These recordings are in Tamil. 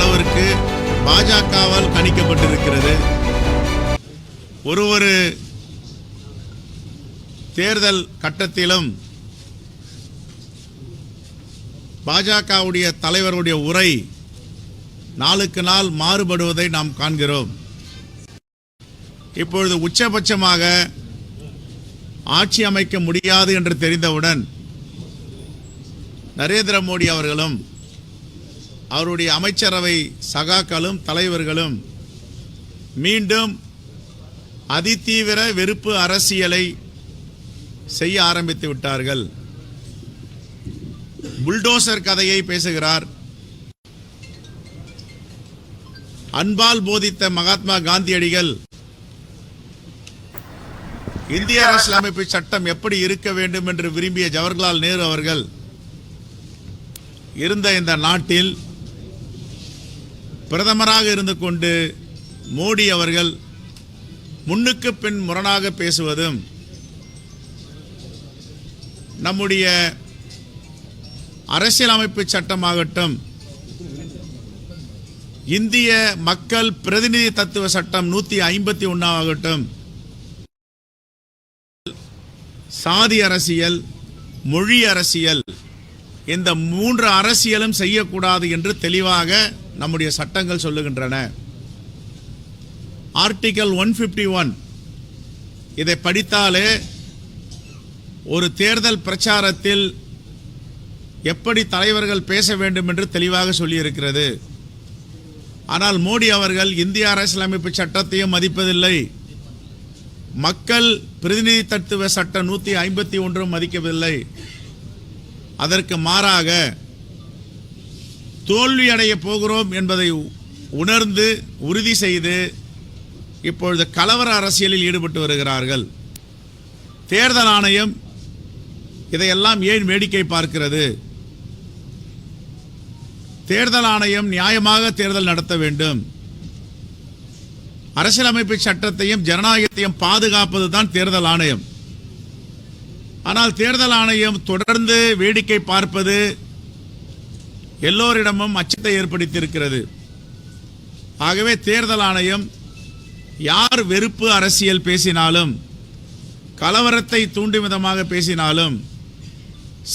அளவிற்கு பாஜகவால் கணிக்கப்பட்டிருக்கிறது. ஒரு தேர்தல் கட்டத்திலும் பாஜகவுடைய தலைவருடைய உரை நாளுக்கு நாள் மாறுபடுவதை நாம் காண்கிறோம். இப்பொழுது உச்சபட்சமாக ஆட்சி அமைக்க முடியாது என்று தெரிந்தவுடன் நரேந்திர மோடி அவர்களும் அவருடைய அமைச்சரவை சகாக்களும் தலைவர்களும் மீண்டும் அதிதீவிர வெறுப்பு அரசியலை செய்ய ஆரம்பித்து விட்டார்கள். புல்டோசர் கதையை பேசுகிறார். அன்பால் போதித்த மகாத்மா காந்தியடிகள் இந்திய அரசியலமைப்பு சட்டம் எப்படி இருக்க வேண்டும் என்று விரும்பிய ஜவஹர்லால் நேரு அவர்கள் இருந்த இந்த நாட்டில் பிரதமராக இருந்து கொண்டு மோடி அவர்கள் முன்னுக்கு பின் முரணாக பேசுவதும் நம்முடைய அரசியலமைப்பு சட்டமாகட்டும், இந்திய மக்கள் பிரதிநிதி தத்துவ சட்டம் 151 ஆகட்டும், சாதி அரசியல், மொழி அரசியல், இந்த 3 அரசியலும் செய்யக்கூடாது என்று தெளிவாக நம்முடைய சட்டங்கள் சொல்லுகின்றன. ஆர்டிகல் 151 இதை படித்தாலே ஒரு தேர்தல் பிரச்சாரத்தில் எப்படி தலைவர்கள் பேச வேண்டும் என்று தெளிவாக சொல்லியிருக்கிறது. ஆனால் மோடி அவர்கள் இந்திய அரசியலமைப்பு சட்டத்தையும் மதிப்பதில்லை, மக்கள் பிரதிநிதி தத்துவ சட்டம் 151 மதிக்கவில்லை. அதற்கு மாறாக தோல்வி அடைய போகிறோம் என்பதை உணர்ந்து உறுதி செய்து இப்பொழுது கலவர அரசியலில் ஈடுபட்டு வருகிறார்கள். தேர்தல் ஆணையம் இதையெல்லாம் ஏன் வேடிக்கை பார்க்கிறது? தேர்தல் ஆணையம் நியாயமாக தேர்தல் நடத்த வேண்டும். அரசியலமைப்பு சட்டத்தையும் ஜனநாயகத்தையும் பாதுகாப்பதுதான் தேர்தல் ஆணையம். ஆனால் தேர்தல் ஆணையம் தொடர்ந்து வேடிக்கை பார்ப்பது எல்லோரிடமும் அச்சத்தை ஏற்படுத்தியிருக்கிறது. ஆகவே தேர்தல் ஆணையம் யார் வெறுப்பு அரசியல் பேசினாலும், கலவரத்தை தூண்டும் விதமாக பேசினாலும்,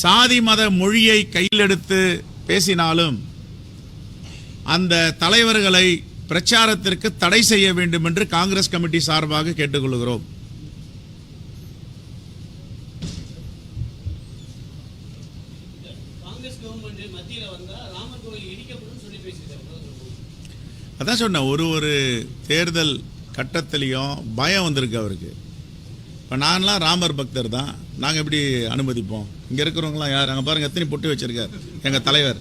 சாதி மத மொழியை கையில் எடுத்து பேசினாலும் அந்த தலைவர்களை பிரச்சாரத்திற்கு தடை செய்ய வேண்டும் என்று காங்கிரஸ் கமிட்டி சார்பாக கேட்டுக்கொள்கிறோம். அதான் சொன்னேன், ஒரு தேர்தல் கட்டத்திலையும் பயம் வந்திருக்கு அவருக்கு. இப்போ நான்லாம் ராமர் பக்தர் தான், நாங்கள் எப்படி அனுமதிப்போம்? இங்கே இருக்கிறவங்களாம் யார்? அங்கே பாருங்கள் எத்தனை பொட்டு வச்சுருக்கார் எங்கள் தலைவர்.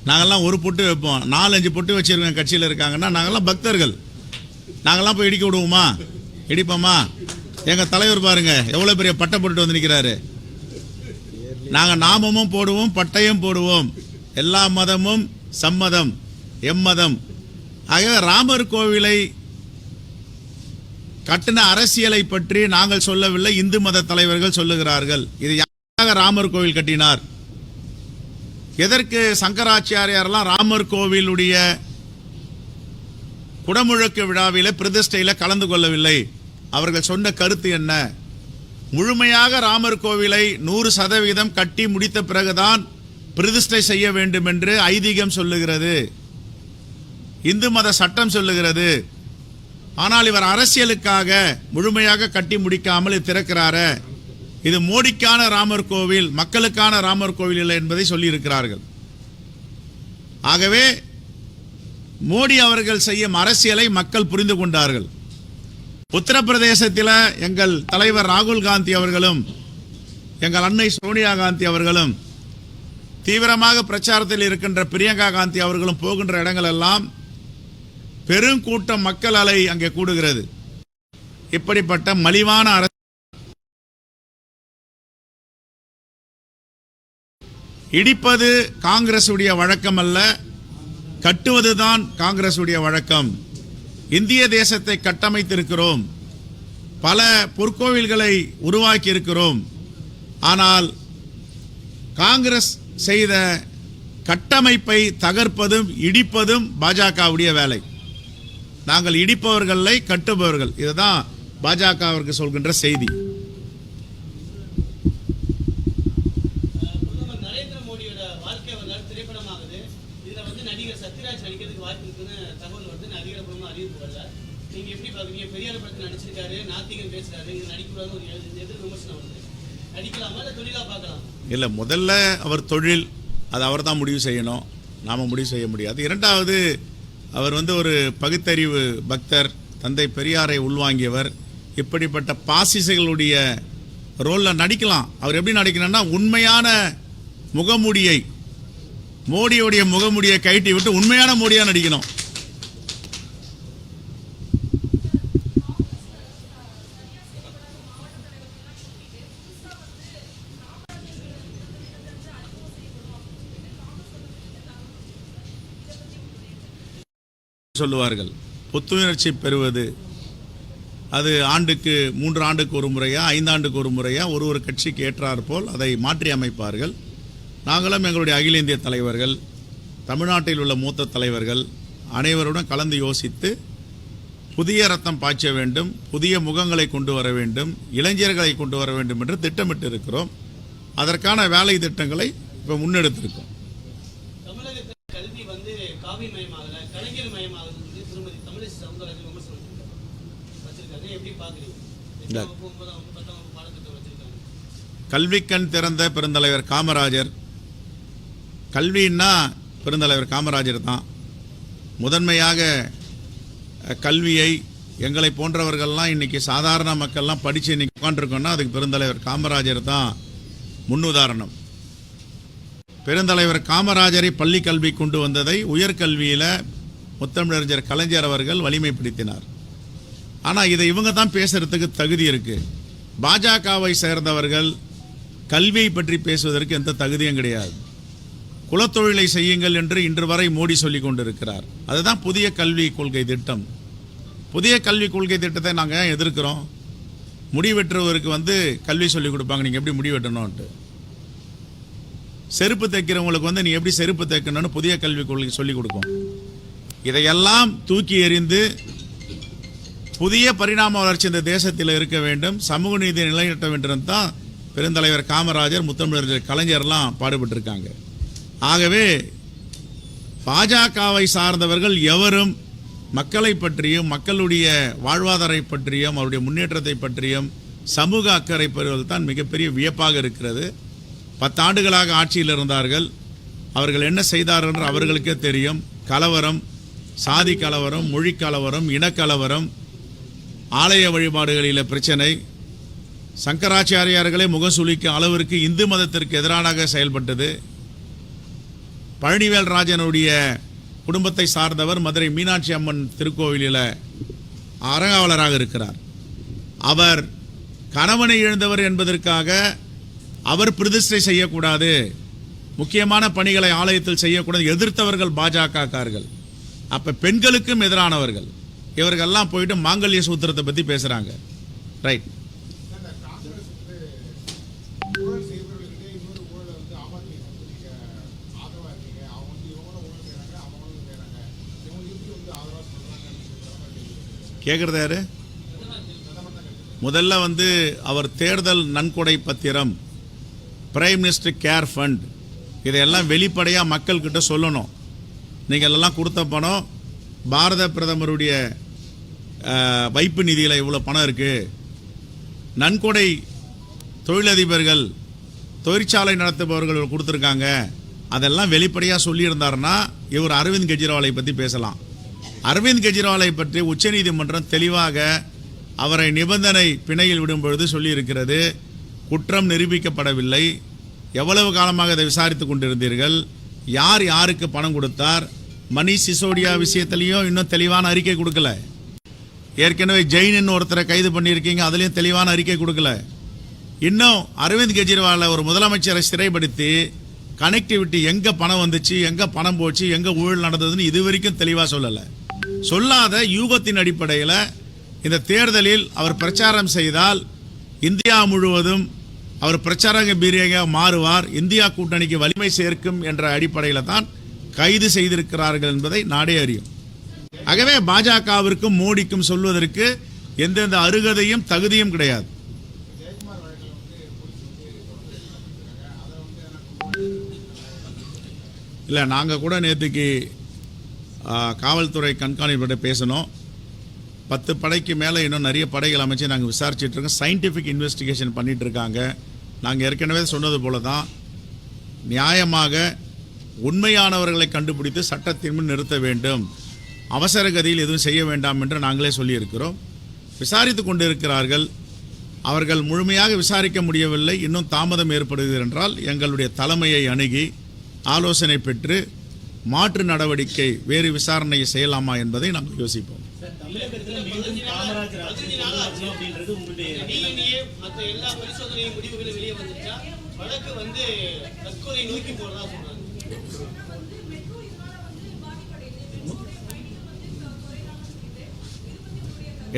நாங்கள்லாம் ஒரு பொட்டு வைப்போம், 4-5 பொட்டு வச்சுருக்கோம். கட்சியில் இருக்காங்கன்னா நாங்கள்லாம் பக்தர்கள், நாங்கள்லாம் போய் இடிக்க விடுவோமா? இடிப்போமா? எங்கள் தலைவர் பாருங்கள் எவ்வளோ பெரிய பட்டை போட்டுட்டு வந்து நிற்கிறாரு. நாங்கள் நாமமும் போடுவோம், பட்டையும் போடுவோம். எல்லா மதமும் சம்மதம், எம்மதம். ஆகவே ராமர் கோவிலை கட்டின அரசியலை பற்றி நாங்கள் சொல்லவில்லை, இந்து மத தலைவர்கள் சொல்லுகிறார்கள். இது யாராக ராமர் கோவில் கட்டினார்? எதற்கு சங்கராச்சாரியாரெல்லாம் ராமர் கோவிலுடைய குடமுழக்கு விழாவில பிரதிஷ்டையில கலந்து கொள்ளவில்லை? அவர்கள் சொன்ன கருத்து என்ன? முழுமையாக ராமர் கோவிலை 100% கட்டி முடித்த பிறகுதான் பிரதிஷ்டை செய்ய வேண்டும் என்று ஐதீகம் சொல்லுகிறது, இந்து மத சட்டம் சொல்லுகிறது. ஆனால் இவர் அரசியலுக்காக முழுமையாக கட்டி முடிக்காமல் திறக்கிறாரு. இது மோடிக்கான ராமர் கோவில், மக்களுக்கான ராமர் கோவில் இல்லை என்பதை சொல்லியிருக்கிறார்கள். ஆகவே மோடி அவர்கள் செய்யும் அரசியலை மக்கள் புரிந்து கொண்டார்கள். உத்தரப்பிரதேசத்தில் எங்கள் தலைவர் ராகுல் காந்தி அவர்களும் எங்கள் அன்னை சோனியா காந்தி அவர்களும் தீவிரமாக பிரச்சாரத்தில் இருக்கின்ற பிரியங்கா காந்தி அவர்களும் போகின்ற இடங்கள் எல்லாம் பெருங்கூட்டம் மக்கள் அலை அங்கே கூடுகிறது. இப்படிப்பட்ட மலிவான அரசு இடிப்பது காங்கிரஸ் உடைய வழக்கம் அல்ல, கட்டுவதுதான் காங்கிரஸ் உடைய வழக்கம். இந்திய தேசத்தை கட்டமைத்திருக்கிறோம், பல பொற்கோவில்களை உருவாக்கி இருக்கிறோம். ஆனால் காங்கிரஸ் செய்த கட்டமைப்பை தகர்ப்பதும் இடிப்பதும் பாஜகவுடைய வேலை. நாங்கள் இடிப்பவர்களை கட்டுபவர்கள். இதுதான் பாஜக அவருக்கு சொல்கின்ற செய்தி. இல்ல, முதல்ல அவர் தொழில், அது அவர் தான் முடிவு செய்யணும், நாம முடிவு செய்ய முடியாது. இரண்டாவது, அவர் ஒரு பகுத்தறிவு பக்தர், தந்தை பெரியாரை உள்வாங்கியவர். இப்படிப்பட்ட பாசிசர்களுடைய ரோல்ல நடிக்கலாம். அவர் எப்படி நடிக்கணும்னா, உண்மையான முகமூடியை, மோடியுடைய முகமூடியை கைட்டி விட்டு உண்மையான மோடியா நடிக்கணும். சொல்லுவார்கள், புத்துணர்ச்சி பெறுவது அது ஆண்டுக்கு 3 ஆண்டுக்கு ஒரு முறையா 5 ஆண்டுக்கு ஒரு முறையா ஒரு கட்சிக்கு ஏற்றார் போல் அதை மாற்றி அமைப்பார்கள். நாங்களும் எங்களுடைய அகில இந்திய தலைவர்கள், தமிழ்நாட்டில் உள்ள மூத்த தலைவர்கள் அனைவருடன் கலந்து யோசித்து புதிய ரத்தம் பாய்ச்ச வேண்டும், புதிய முகங்களை கொண்டு வர வேண்டும், இளைஞர்களை கொண்டு வர வேண்டும் என்று திட்டமிட்டு இருக்கிறோம். அதற்கான வேலை திட்டங்களை இப்போ முன்னெடுத்திருக்கோம். கல்விக்கண் திறந்த பெருந்தலைவர் காமராஜர். கல்வின்னா பெருந்தலைவர் காமராஜர் தான். முதன்மையாக கல்வியை எங்களை போன்றவர்கள்லாம் இன்னைக்கு சாதாரண மக்கள்லாம் படித்து இன்னைக்கு உட்காந்துருக்கோம்னா அதுக்கு பெருந்தலைவர் காமராஜர் தான் முன்னுதாரணம். பெருந்தலைவர் காமராஜரை பள்ளி கல்வி கொண்டு வந்ததை உயர்கல்வியில் முத்தமிழறிஞர் கலைஞர் அவர்கள் வலிமைப்படுத்தினார். ஆனால் இதை இவங்க தான் பேசுறதுக்கு தகுதி இருக்கு. பாஜகவை சேர்ந்தவர்கள் கல்வியை பற்றி பேசுவதற்கு எந்த தகுதியும் கிடையாது. குலத்தொழிலை செய்யுங்கள் என்று இன்று வரை மோடி சொல்லிக் கொண்டிருக்கிறார். அதுதான் புதிய கல்வி கொள்கை திட்டம். புதிய கல்வி கொள்கை திட்டத்தை நாங்கள் ஏன் எதிர்க்கிறோம்? முடிவெற்றுவருக்கு கல்வி சொல்லிக் கொடுப்பாங்க, நீங்கள் எப்படி முடிவெட்டணும்ட்டு. செருப்பு தைக்கிறவங்களுக்கு நீ எப்படி செருப்பு தைக்கணும்னு புதிய கல்வி கொள்கை சொல்லிக் கொடுக்கும். இதையெல்லாம் தூக்கி எறிந்து புதிய பரிணாம வளர்ச்சி இந்த தேசத்தில் இருக்க வேண்டும், சமூக நீதியை நிலைநிறுத்த வேண்டும் தான் பெருந்தலைவர் காமராஜர், முத்தமிழறிஞர் கலைஞர்லாம் பாடுபட்டிருக்காங்க. ஆகவே பாஜகவை சார்ந்தவர்கள் எவரும் மக்களை பற்றியும் மக்களுடைய வாழ்வாதாரத்தை பற்றியும் அவருடைய முன்னேற்றத்தை பற்றியும் சமூக அக்கறை பெறுவது தான் மிகப்பெரிய வியப்பாக இருக்கிறது. 10 ஆண்டுகளாக ஆட்சியில் இருந்தார்கள். அவர்கள் என்ன செய்தார்கள் என்று அவர்களுக்கே தெரியும். கலவரம், சாதி கலவரம், மொழி கலவரம், இனக்கலவரம், ஆலய வழிபாடுகளில் பிரச்சனை, சங்கராச்சாரியார்களை முகசுளிக்கும் அளவிற்கு இந்து மதத்திற்கு எதிராக செயல்பட்டது. பழனிவேல் ராஜனுடைய குடும்பத்தை சார்ந்தவர் மதுரை மீனாட்சி அம்மன் திருக்கோவிலில் அறங்காவலராக இருக்கிறார். அவர் கணவனை இழந்தவர் என்பதற்காக அவர் பிரதிஷ்டை செய்யக்கூடாது, முக்கியமான பணிகளை ஆலயத்தில் செய்யக்கூடாது எதிர்த்தவர்கள் பாஜகக்காரர்கள். அப்ப பெண்களுக்கும் எதிரானவர்கள் இவர்கள்லாம் போயிட்டு மாங்கல்ய சூத்திரத்தை பத்தி பேசுறாங்க. ரைட். கேட்கறது யாரு? முதல்ல அவர் தேர்தல் நன்கொடை பத்திரம், பிரைம் மினிஸ்டர் கேர் ஃபண்ட், இதையெல்லாம் வெளிப்படையாக மக்கள்கிட்ட சொல்லணும். நீங்கள் எல்லாம் கொடுத்த பணம் பாரத பிரதமருடைய வைப்பு நிதியில் இவ்வளோ பணம் இருக்குது, நன்கொடை தொழிலதிபர்கள் தொழிற்சாலை நடத்துபவர்கள் கொடுத்துருக்காங்க, அதெல்லாம் வெளிப்படையாக சொல்லியிருந்தாருன்னா இவர் அரவிந்த் கெஜ்ரிவாலை பற்றி பேசலாம். அரவிந்த் கெஜ்ரிவாலை பற்றி உச்சநீதிமன்றம் தெளிவாக அவரை நிபந்தனை பிணையில் விடும் பொழுது சொல்லியிருக்கிறது, குற்றம் நிரூபிக்கப்படவில்லை, எவ்வளவு காலமாக இதை விசாரித்து கொண்டிருந்தீர்கள், யார் யாருக்கு பணம் கொடுத்தார், மணிஷ் சிசோடியா விஷயத்திலையும் இன்னும் தெளிவான அறிக்கை கொடுக்கல. ஏற்கனவே ஜெயின்னு ஒருத்தரை கைது பண்ணியிருக்கீங்க, அதுலேயும் தெளிவான அறிக்கை கொடுக்கல. இன்னும் அரவிந்த் கெஜ்ரிவாலை ஒரு முதலமைச்சரை சிறைப்படுத்தி கனெக்டிவிட்டி எங்கே பணம் வந்துச்சு, எங்கே பணம் போச்சு, எங்கே ஊழல் நடந்ததுன்னு இது வரைக்கும் தெளிவாக சொல்லலை. சொல்லாத யூகத்தின் அடிப்படையில் இந்த தேர்தலில் அவர் பிரச்சாரம் செய்தால் இந்தியா முழுவதும் அவர் பிரச்சாரக பீரியராக மாறுவார், இந்தியா கூட்டணிக்கு வலிமை சேர்க்கும் என்ற அடிப்படையில் தான் கைது செய்திருக்கிறார்கள் என்பதை நாடே அறியும். ஆகவே பாஜகவிற்கும் மோடிக்கும் சொல்வதற்கு எந்தெந்த அருகதையும் தகுதியும் கிடையாது. இல்லை, நாங்கள் கூட நேற்றுக்கு காவல்துறை கண்காணிப்பிட்ட பேசணும். 10 படைக்கு மேலே இன்னும் நிறைய படைகள் அமைச்சு நாங்கள் விசாரிச்சுட்டு இருக்கோம். சயின்டிஃபிக் இன்வெஸ்டிகேஷன் பண்ணிட்டு இருக்காங்க. நாங்கள் ஏற்கனவே சொன்னது போல தான் நியாயமாக உண்மையானவர்களை கண்டுபிடித்து சட்டத்தின் முன் நிறுத்த வேண்டும், அவசர கதியில் எதுவும் செய்ய வேண்டாம் என்று நாங்களே சொல்லியிருக்கிறோம். விசாரித்து கொண்டு இருக்கிறார்கள். அவர்கள் முழுமையாக விசாரிக்க முடியவில்லை, இன்னும் தாமதம் ஏற்படுகிறது என்றால் எங்களுடைய தலைமையை அணுகி ஆலோசனை பெற்று மாற்று நடவடிக்கை வேறு விசாரணையை செய்யலாமா என்பதை நாங்கள் யோசிப்போம்.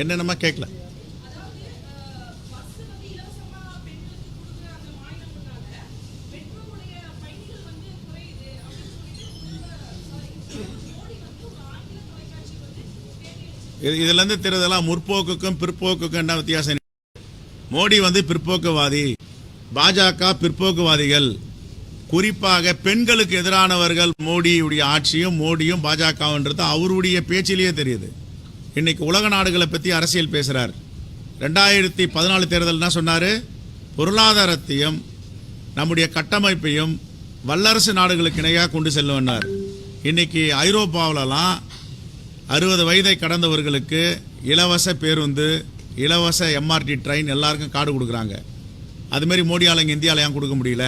என்னென்னமா கேட்கல. இதுலேருந்து தெரிதெல்லாம் முற்போக்குக்கும் பிற்போக்குக்கும் என்ன வித்தியாசம்? மோடி பிற்போக்குவாதி, பாஜக பிற்போக்குவாதிகள். குறிப்பாக பெண்களுக்கு எதிரானவர்கள் மோடியுடைய ஆட்சியும் மோடியும் பாஜகன்றது அவருடைய பேச்சிலேயே தெரியுது. இன்னைக்கு உலக நாடுகளை பற்றி அரசியல் பேசுகிறார். 2014 தேர்தல் என்ன சொன்னார்? பொருளாதாரத்தையும் நம்முடைய கட்டமைப்பையும் வல்லரசு நாடுகளுக்கு இணையாக கொண்டு செல்லுவனார். இன்னைக்கு ஐரோப்பாவிலலாம் 60 வயதை கடந்தவர்களுக்கு இலவச பேருந்து, இலவச எம்ஆர்டி ட்ரெயின் எல்லாருக்கும் கார்டு கொடுக்குறாங்க. அதுமாரி மோடியால் இங்கே இந்தியாவில் ஏன் கொடுக்க முடியல?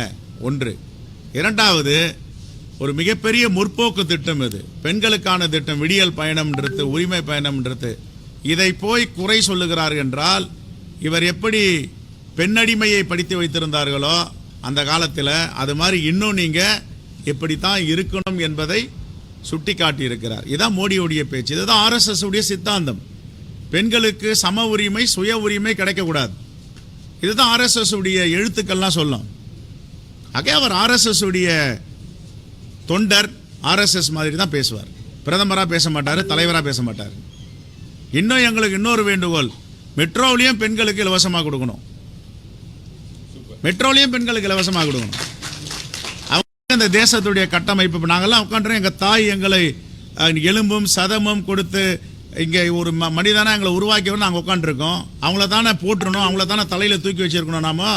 ஒன்று. இரண்டாவது, ஒரு மிகப்பெரிய முற்போக்கு திட்டம் இது, பெண்களுக்கான திட்டம், விடியல் பயணம்ன்றது, உரிமை பயணம்ன்றது. இதை போய் குறை சொல்லுகிறார் என்றால் இவர் எப்படி பெண்ணடிமையை படித்து வைத்திருந்தார்களோ அந்த காலத்தில் அது மாதிரி இன்னும் நீங்கள் எப்படித்தான் இருக்கணும் என்பதை சுட்டி காட்டி இருக்கிறார். இதுதான் மோடியுடைய பேச்சு, இதுதான் ஆர்எஸ்எஸ் உடைய சித்தாந்தம். பெண்களுக்கு சம உரிமை, சுய உரிமை கிடைக்கக்கூடாது. இதுதான் ஆர்எஸ்எஸ் உடைய எழுத்துக்கள்லாம் சொல்லும். ஆகவே அவர் ஆர்எஸ்எஸ் உடைய தொண்டர், ஆர்எஸ்எஸ் மாதிரி தான் பேசுவார். பிரதமராக பேச மாட்டார், தலைவராக பேச மாட்டார். இன்னும் எங்களுக்கு இன்னொரு வேண்டுகோள், மெட்ரோவிலையும் பெண்களுக்கு இலவசமாக கொடுக்கணும். மெட்ரோவிலையும் பெண்களுக்கு இலவசமாக கொடுக்கணும். இந்த தேசத்துடைய கட்டமைப்பு நாங்கள்லாம் உட்காந்துறோம். எங்கள் தாய் எங்களை எலும்பும் சதமும் கொடுத்து இங்கே ஒரு மனிதனாக எங்களை உருவாக்கியவர் நாங்கள் உட்காந்துருக்கோம். அவங்கள தானே போட்டுருணும், அவங்கள தானே தலையில் தூக்கி வச்சிருக்கணும். நாம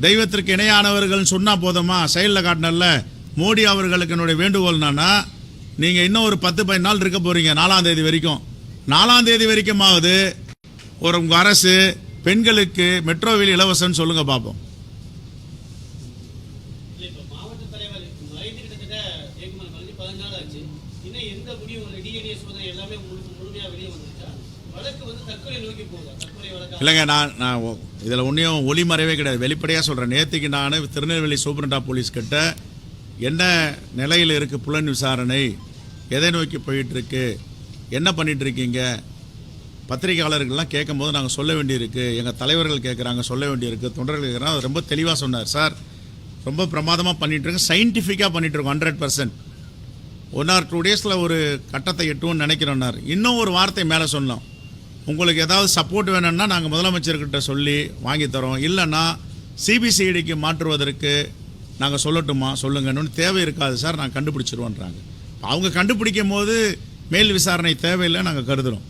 தெய்வத்திற்கு இணையானவர்கள் சொன்னால் போதுமா? செயலில் காட்டினல மோடி அவர்களுக்கு என்னுடைய வேண்டுகோள் என்னன்னா, நீங்கள் இன்னும் ஒரு 10-15 நாள் இருக்க போகிறீங்க, 4ஆம் தேதி வரைக்கும். 4ஆம் தேதி வரைக்குமாவது ஒரு உங்கள் அரசு பெண்களுக்கு மெட்ரோவில் இலவசம்னு சொல்லுங்க பார்ப்போம். இல்லைங்க, நான் இதில் ஒன்றையும் ஒளிமறைவே கிடையாது, வெளிப்படையாக சொல்கிறேன். நேற்றுக்கு நான் திருநெல்வேலி சூப்பரண்டா போலீஸ் கிட்ட என்ன நிலையில் இருக்குது புலன் விசாரணை, எதை நோக்கி போயிட்டுருக்கு, என்ன பண்ணிகிட்ருக்கீங்க, பத்திரிகையாளர்கள்லாம் கேட்கும் போது நாங்கள் சொல்ல வேண்டியிருக்கு, எங்கள் தலைவர்கள் கேட்குறாங்க சொல்ல வேண்டியிருக்கு, தொண்டர்கள் கேட்குறாங்க. ரொம்ப தெளிவாக சொன்னார். சார் ரொம்ப பிரமாதமாக பண்ணிகிட்ருக்கோம், சயின்டிஃபிக்காக பண்ணிகிட்ருக்கோம், 100%. 1 or 2 டேஸில் ஒரு கட்டத்தை எட்டுவோம்னு நினைக்கிறோன்னார். இன்னும் ஒரு வார்த்தை மேலே சொன்னோம், உங்களுக்கு ஏதாவது சப்போர்ட் வேணும்னா நாங்கள் முதலமைச்சர்கிட்ட சொல்லி வாங்கி தரோம், இல்லைன்னா சிபிசிஐடிக்கு மாற்றுவதற்கு நாங்கள் சொல்லட்டுமா சொல்லுங்கன்னு. தேவை இருக்காது சார், நாங்கள் கண்டுபிடிச்சிருவோன்றாங்க. அவங்க கண்டுபிடிக்கும் போது மேல் விசாரணை தேவையில்லை நாங்கள் கருதுகிறோம்.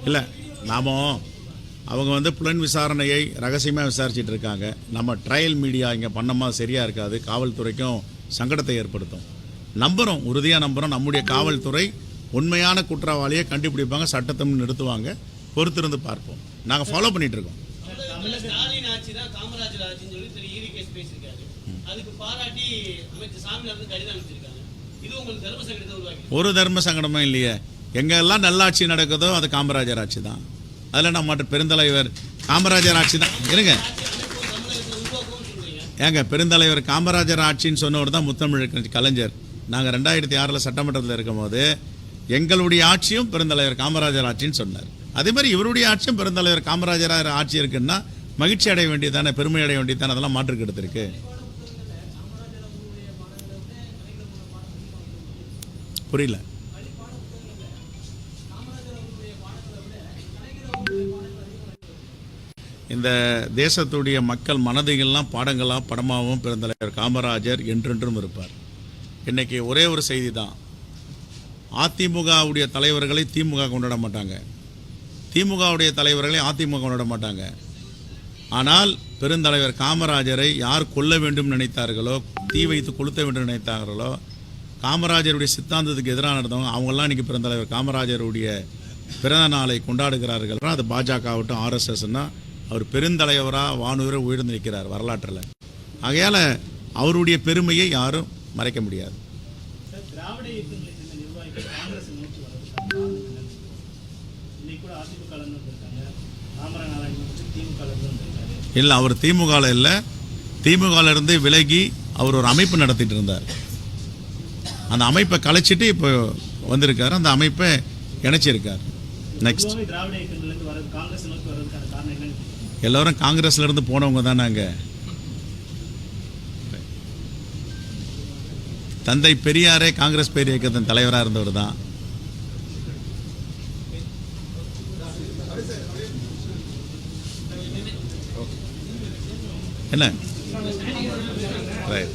இல்லை, நாம் அவங்க புலன் விசாரணையை ரகசியமாக விசாரிச்சுட்டு இருக்காங்க. நம்ம ட்ரையல் மீடியா இங்கே பண்ணமா சரியாக இருக்காது, காவல்துறைக்கும் சங்கடத்தை ஏற்படுத்தும். நம்புகிறோம், உறுதியாக நம்புகிறோம், நம்முடைய காவல்துறை உண்மையான குற்றவாளியை கண்டுபிடிப்பாங்க, சட்டத்தை நிறுத்துவாங்க. பொறுத்திருந்து பார்ப்போம். நாங்கள் ஃபாலோ பண்ணிட்டு இருக்கோம். ஒரு தர்ம சங்கடமும் இல்லையே. எங்கெல்லாம் நல்லாட்சி நடக்குதோ அது காமராஜர் ஆட்சி தான். அதில் நம்ம பெருந்தலைவர் காமராஜர் ஆட்சி தான் இருங்க. ஏங்க பெருந்தலைவர் காமராஜர் ஆட்சின்னு சொன்னவர் தான் முத்தமிழ் கலைஞர். நாங்கள் 2006 சட்டமன்றத்தில் இருக்கும் போது எங்களுடைய ஆட்சியும் பெருந்தலைவர் காமராஜர் ஆட்சின்னு சொன்னார். அதே மாதிரி இவருடைய ஆட்சியும் பெருந்தலைவர் காமராஜர் ஆட்சி இருக்குன்னா மகிழ்ச்சி அடைய வேண்டியதானே, பெருமை அடைய வேண்டியதானே, அதெல்லாம் மாற்றுக்கு எடுத்திருக்கு. புரியல. இந்த தேசத்துடைய மக்கள் மனதையெல்லாம் பாடங்களாக படமாகவும் பெருந்தலைவர் காமராஜர் என்றென்றும் இருப்பார். இன்னைக்கு ஒரே ஒரு செய்தி தான், அதிமுகவுடைய தலைவர்களை திமுக கொண்டாட மாட்டாங்க, திமுகவுடைய தலைவர்களை அதிமுக கொண்டாட மாட்டாங்க. ஆனால் பெருந்தலைவர் காமராஜரை யார் கொல்ல வேண்டும் நினைத்தார்களோ, தீ வைத்து கொளுத்த வேண்டும் நினைத்தார்களோ, காமராஜருடைய சித்தாந்தத்துக்கு எதிராக நடந்தவங்க அவங்கெல்லாம் இன்றைக்கி பெருந்தலைவர் காமராஜருடைய பிறந்த நாளை கொண்டாடுகிறார்கள். அது பாஜக ஆகட்டும் ஆர்எஸ்எஸ்ன்னா அவர் பெருந்தலைவராக வானூரை உயர்ந்து நிற்கிறார் வரலாற்றில். ஆகையால் அவருடைய பெருமையை யாரும் மறைக்க முடியாது. இல்லை, அவர் திமுகவில் இல்லை, திமுகவிலிருந்து விலகி அவர் ஒரு அமைப்பு நடத்திட்டு இருந்தார். அந்த அமைப்பை கலைச்சிட்டு இப்போ வந்திருக்காரு, அந்த அமைப்பை இணைச்சிருக்கார். நெக்ஸ்ட் எல்லோரும் காங்கிரஸ்ல இருந்து போனவங்க தான். நாங்கள் தந்தை பெரியாரே காங்கிரஸ் பேர் இயக்கத்தின் தலைவராக இருந்தவர் தான். என்ன ரைட்.